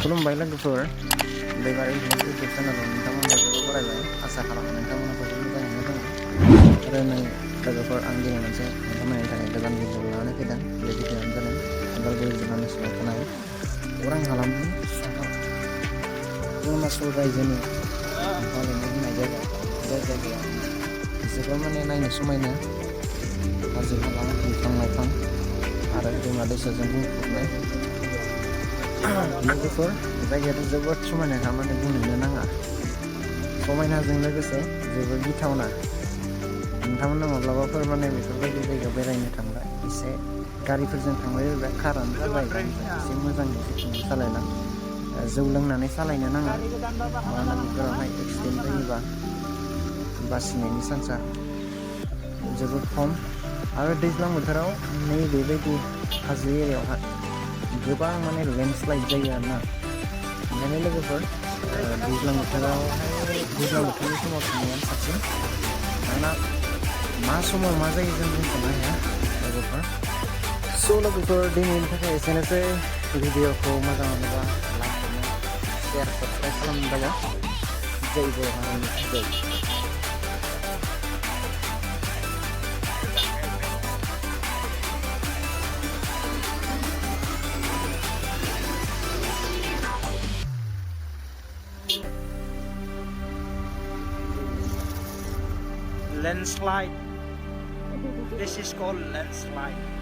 खुलुमबाय लोगोफोर दैबारि इउटुब चेनेलाव नोंथांमोनखौ जोबोद बरायबाय आसा खालामो नोंथांमोनखौ मोजाङैनो दङ आरो नै लोगोफोर आं दिनै मोनसे नोंथांमोननि थाखाय गोदान भिडिअ लानानै फैदों बे भिडिअआनो जादों उदालगुरि जिल्लानि सिङाव थानाय अरां हालामनि साहा अरुणाचल रायजोनि बालेमु होननाय जायगा जाय जायगायाव जोबोर माने नायनो समायना हाजो हाला बिफां लाइफां आरो दैमा दैसाजों बुंफबनाय लोगोफोर जायगायाथ' जोबोद समायनाखा माने बुंनोनो नाङा समायनाजों लोगोसे जोबोद गिथावना नोंथांमोना माब्लाबाफोर माने बेफोरबायदि जायगायाव बेरायनो थांब्ला एसे गारिफोरजों थांबाय बायबा खारानो थाखाय एसे मोजाङै जोथोनै सालायलां जौ लोंनानै सालायनो नाङा मानोना बेफोरावहाय एक्सिडेन्ट जायोबा बासिनायनि चान्सआ जोबोद खम आरो दैज्लां बोथोराव नैबेबायदि हाजो एरियायावहाय गोबां माने लेन्डस्लाइड जायो आरोना ओंखायनो लोगोफोर दैज्लां बोथोरनि समाव थांनायानो साबसिन मानोना मा समाव मा जायो जों बुंस'नो हाया लोगोफोर स' लोगोफोर दिनैनि थाखाय एसेनोसै भिडिअखौ मोजां मोनोबा लाइक कमेन्ट शेयार साबस्क्राइब खालामनो दाबाव जय बर' हारिनि जय Landslide. This is called landslide.